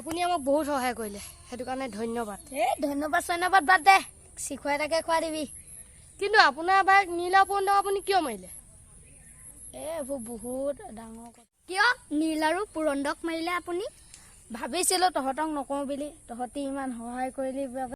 আপুনি আমাক বহুত সহায় কৰিলে সেইটো কাৰণে ধন্যবাদ ধন্যবাদ বাদ দে চিখুৱা এটাকে খুৱাই দিবি কিন্তু আপোনাৰ বাইক নীলা পণ্ডক আপুনি কিয় মাৰিলে এইবোৰ বহুত ডাঙৰ কথা কিয় নীল আৰু পুৰন্দক মাৰিলে আপুনি ভাবিছিলোঁ তহঁতক নকওঁ বুলি তহঁতি ইমান সহায় কৰিলি বাবে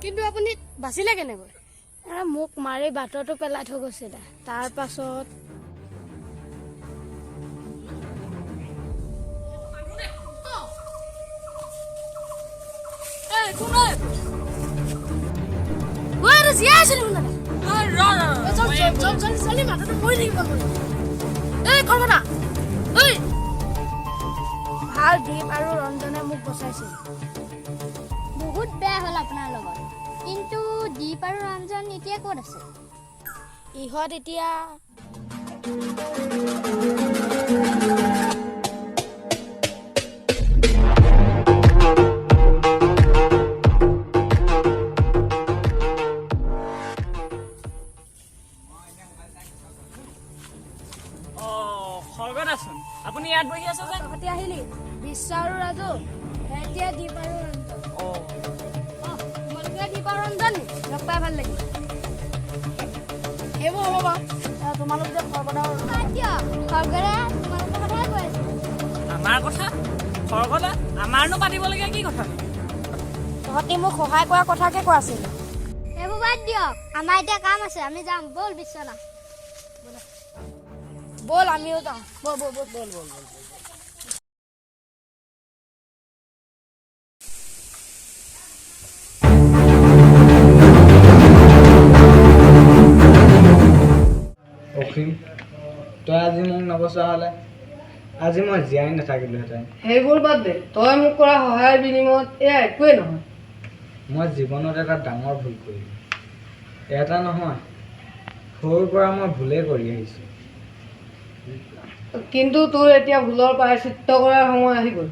কিন্তু আপুনি বাচিলে কেনেকৈ মোক মাৰি বাটতো পেলাই থৈ গৈছিলে তাৰ পাছত ভাল দীপ আৰু ৰঞ্জনে মোক বচাইছিল বহুত বেয়া হ'ল আপোনাৰ লগত কিন্তু দীপ আৰু ৰঞ্জন এতিয়া ক'ত আছে ইহঁত এতিয়া আপুনি ইয়াত বহি আছে যে তহঁতি আহিলি বিশ্ব আৰু ৰাজু এতিয়া দীপ আৰু ৰঞ্জন তোমালোকে দীপ আৰু ৰঞ্জন লগ পাই ভাল লাগিল এইবোৰ হ'ব বাৰু তোমালোক যে খৰকটাও খৰগৰে তোমালোকৰ কথাই কৈ আছে আমাৰ কথা খৰগলা আমাৰনো পাতিবলগীয়া কি কথা তহঁতি মোক সহায় কৰাৰ কথাকে কৈ আছিল সেইবোৰ বাদ দিয়ক আমাৰ এতিয়া কাম আছে আমি যাম ব'ল বিশ্বনাথ ব'ল আমিও যাওঁ ব'ল অসীম তই আজি মোক নবচা হ'লে আজি মই জীয়াই নাথাকিলোহেঁতেন সেইবোৰ বাদ দে তই মোক কৰা সহায়ৰ বিনিময়ত এয়া একোৱেই নহয় মই জীৱনত এটা ডাঙৰ ভুল কৰিলোঁ এটা নহয় সৰুৰ পৰা মই ভুলেই কৰি আহিছোঁ কিন্তু তোৰ এতিয়া ভুলৰ প্ৰায়শ্চিত্ত কৰাৰ সময় আহি গ'ল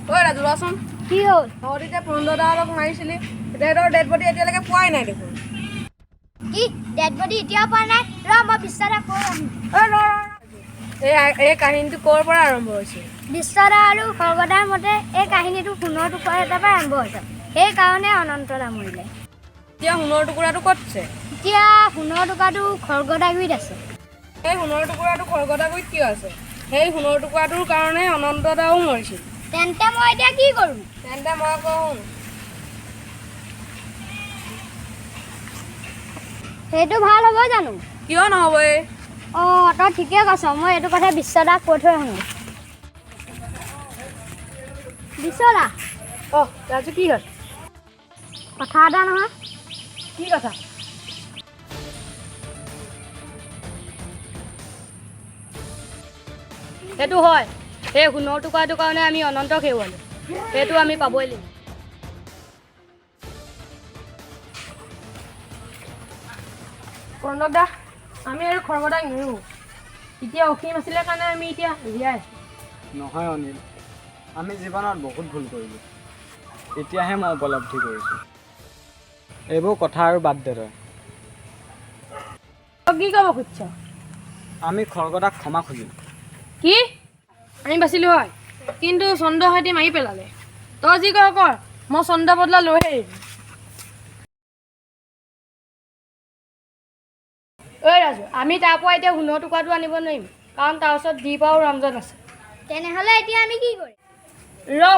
ঐ ৰাজু ৰচোন কি হ'ল তহঁতি যে পুৰন্দদাহঁতক মাৰিছিলি তেহেঁতৰ ডেড বডি এতিয়ালৈকে পোৱাই নাই দেখোন কি ডেড বডি এতিয়াও পোৱা নাই ৰ মই বিশ্বদা কৈ আহিম এই কাহিনীটো ক'ৰ পৰা আৰম্ভ হৈছিল বিশ্বদা আৰু খৰগদাৰ মতে এই কাহিনীটো সোণৰ টুকুৰা এটাৰ পৰা আৰম্ভ হৈছে সেইকাৰণে অনন্তদা মৰিলে এতিয়া সোণৰ টুকুৰাটো ক'ত আছে এতিয়া সোণৰ টুকুৰাটো খৰগদাগুৰিত আছে সেই সোণৰ টুকুৰাটো খৰগদাগুৰিত কিয় আছে সেই সোণৰ টুকুৰাটোৰ কাৰণে অনন্তদাও মৰিছিল তেন্তে মই এতিয়া কি কৰোঁ তেন্তে মই কওঁ সেইটো ভাল হ'ব জানো কিয় নহ'ব এই অঁ তই ঠিকে কৈছ মই এইটো কথা বিশ্বদাক কৈ থৈ আহোঁ বিশ্বদা ৰাজু কি হ'ল কথা এটা নহয় কি কথা সেইটো হয় সেই সোণৰ টুকুৰাটোৰ কাৰণে আমি অনন্তক হেৰুৱালোঁ সেইটো আমি পাবই লাগিব প্ৰণৱ দা আমি আৰু খৰগদাক নেৰোঁ এতিয়া অসীম আছিলে কাৰণে আমি এতিয়া জীয়াই আছোঁ নহয় অনিল আমি জীৱনত বহুত ভুল কৰিলোঁ এতিয়াহে মই উপলব্ধি কৰিছোঁ এইবোৰ কথা আৰু বাদ দে তই কি ক'ব খুজিছ আমি খৰগদাক ক্ষমা খুজিম কি আমি বাচিলোঁ হয় কিন্তু চন্দ্ৰ সৈতে মাৰি পেলালে তই যি কৰ কৰ মই চন্দ্ৰ বদলা লৈহে এৰিম ঐ ৰাজু আমি তাৰ পৰা এতিয়া সোণৰ টুকুৰাটো আনিব নোৱাৰিম কাৰণ তাৰ ওচৰত দীপ আৰু ৰঞ্জন আছে তেনেহ'লে এতিয়া আমি কি কৰিম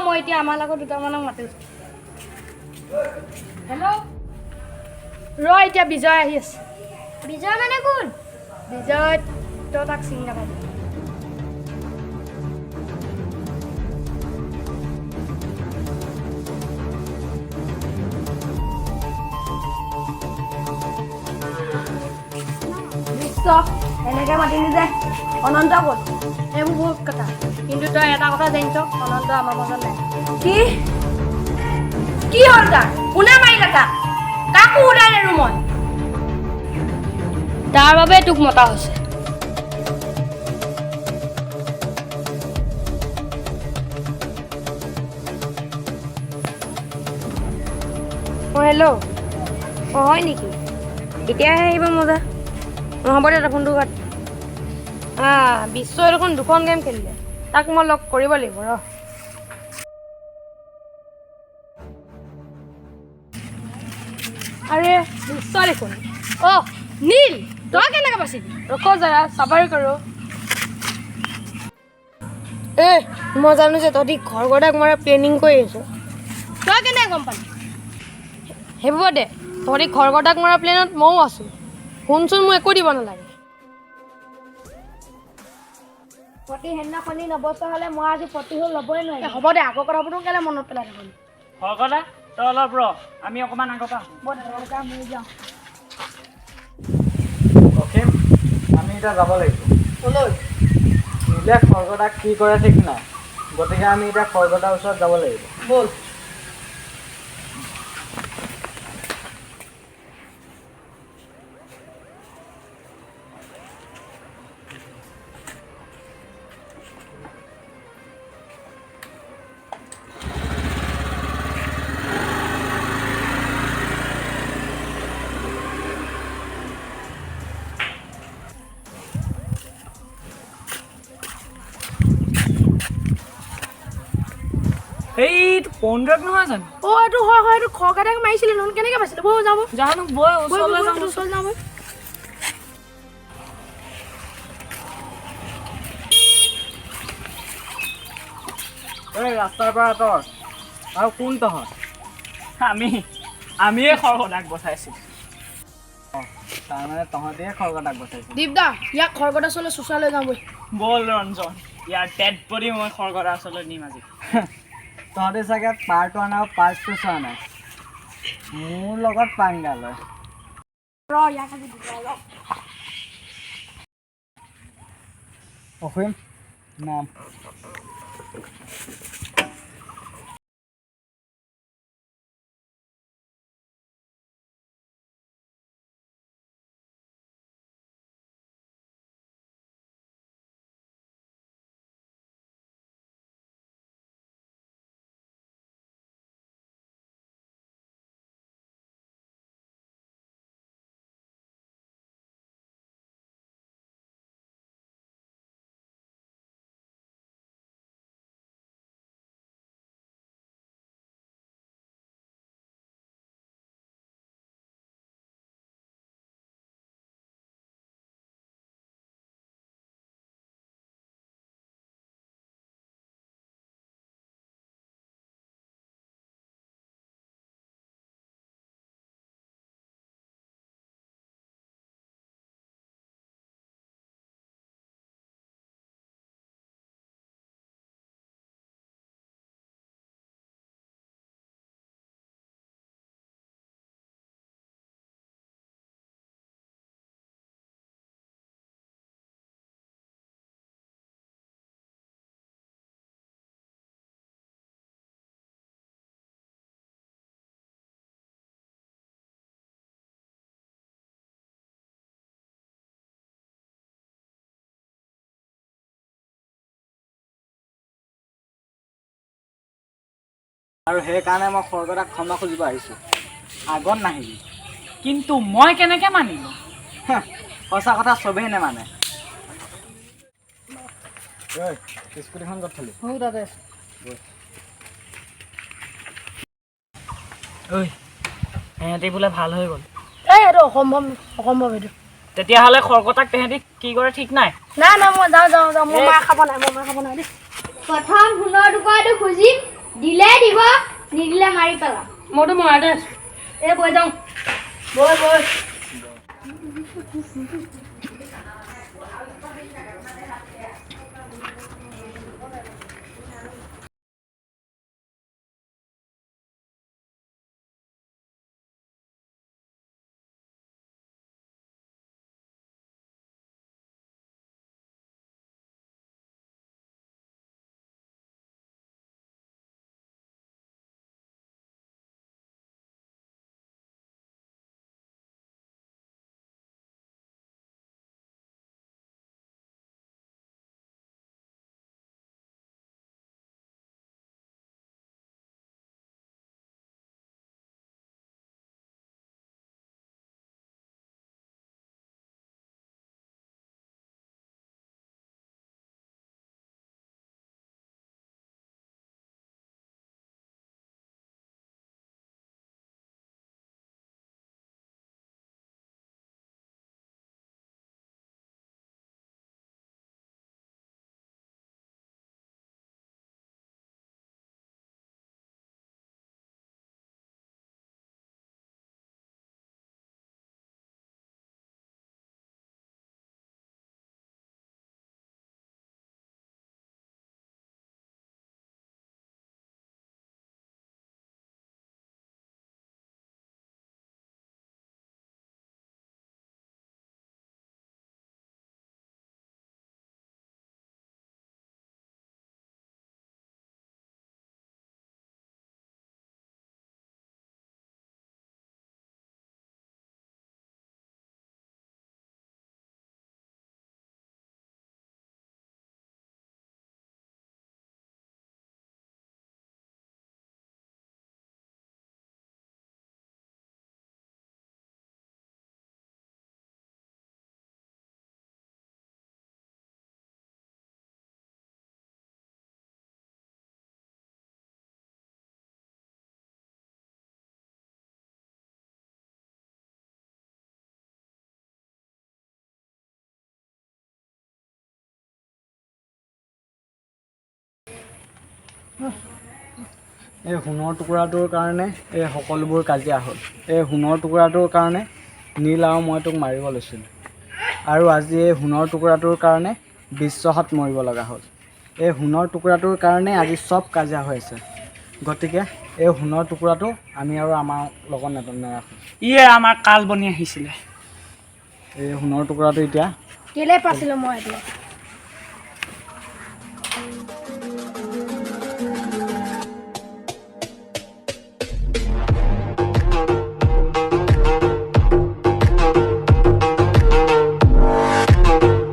মই এতিয়া আমাৰ লগত দুটামানক মাতিছোঁ হেল্ল' এতিয়া বিজয় আহি আছে বিজয় মানে কোন বিজয় তই তাক চিনি নাপাবি এনেকৈ মাতিলি যে অনন্ত ক'ত এইবোৰ বহুত কথা কিন্তু তই এটা কথা জানিছ অনন্ত আমাৰ মাজত নাই কি কি হ'ল তাৰ? কোনে মাৰিলে তাক? কাকো ওলাই নেৰো মই। তাৰ বাবে তোক মতা হৈছে। হেল্ল', হয় নেকি? এতিয়াহে আহিব মজা। হ'ব দে ফোনটো কাট। বিশ্বই দেখোন 2খন গেম খেলিলে, তাক মই লগ কৰিব লাগিব ৰ। আৰে বিশ্ব দেখোন। নীল, তই কেনেকৈ বাচিলি? ৰখ জৰা চাবাৰি কৰোঁ। মই জানো যে তহঁতি খৰগদাক মৰা প্লেনিং কৰি আছো। তই কেনেকৈ গম পালি? সেইবোৰ দে, তহঁতি খৰগদাক মৰা প্লেনত ময়ো আছো। শুনচোন, মোক একো দিব নালাগে। প্ৰতি সেইদিনাখনি নবচা হ'লে মই আজি প্ৰতিশোধ ল'বই নোৱাৰিম। হ'ব দে, আগৰ কথাবোৰতো কেলৈ মনত পেলাই থাকোঁ। খৰখদা তই অলপ ৰ, আমি অকণমান আগৰ পৰা মই যাওঁ। অসীম, আমি এতিয়া যাব লাগিব। ক'লৈ? নীলে খৰগদাক কি কৰে ঠিক নাই, গতিকে আমি এতিয়া খৰগদাৰ ওচৰত যাব লাগিব। ব'ল। সেইটো পণ্ড্ৰক নহয় জানো? এইটো হয়, এইটো খৰগদাক মাৰিছিলে নহয়, কেনেকৈ বাচিলে? ব'ল যাব। জানো বৈ ওচৰলৈ যাওঁ। ওচৰলৈ যাওঁ। এই ৰাস্তাৰ পৰা আঁতৰ। আৰু কোন তহঁত? আমিয়ে খৰখদাক বচাইছিলোঁ। তাৰমানে তহঁতিয়ে খৰগদাক বচাইছিল। দীপদা, ইয়াক খৰগদাৰ ওচৰলৈ চোচালৈ যাওঁ বৈ। ব'ল ৰঞ্জন, ইয়াৰ ডেড বডি মই খৰখদাৰ ওচৰলৈ নিম আজি। তহঁতি চাগে পাৰ্ট 1 আৰু পাৰ্ট 2 চোৱা নাই। মোৰ লগত পাংগা লয়। অসীম, নাম। আৰু সেইকাৰণে মই খৰগদাক ক্ষমা খুজিব আহিছোঁ। আগত নাহিবি। কিন্তু মই কেনেকৈ মানিলোঁ? সঁচা কথা চবেই নেমানে। স্কুটিখন ক'ত থলি? তাতে ঐ, সিহঁতি বোলে ভাল হৈ গ'ল। এইটো অসম্ভৱ এইটো। তেতিয়াহ'লে খৰখদাক তেহেঁতি কি কৰে ঠিক নাই। নাই, মই যাওঁ। মই মাৰ খাব নাই দেই। প্ৰথম সোণৰ টুকুৰাটো খুজিম, দিলে দিব, নিদিলে মাৰি পেলাম। মইতো মৰাতে আছো। বৈ যাওঁ। বৈ। এই সোণৰ টুকুৰাটোৰ কাৰণে এই সকলোবোৰ কাজিয়া হ'ল। এই সোণৰ টুকুৰাটোৰ কাৰণে নীল আৰু মই তোক মাৰিব লৈছিলোঁ, আৰু আজি এই সোণৰ টুকুৰাটোৰ কাৰণে বিশ্বহত মৰিব লগা হ'ল। এই সোণৰ টুকুৰাটোৰ কাৰণে আজি চব কাজিয়া হৈ আছে। গতিকে এই সোণৰ টুকুৰাটো আমি আৰু আমাৰ লগত নাৰাখোঁ। ইয়ে আমাৰ কাল বনি আহিছিলে। এই সোণৰ টুকুৰাটো এতিয়া কেলে পাইছিলোঁ মই এতিয়া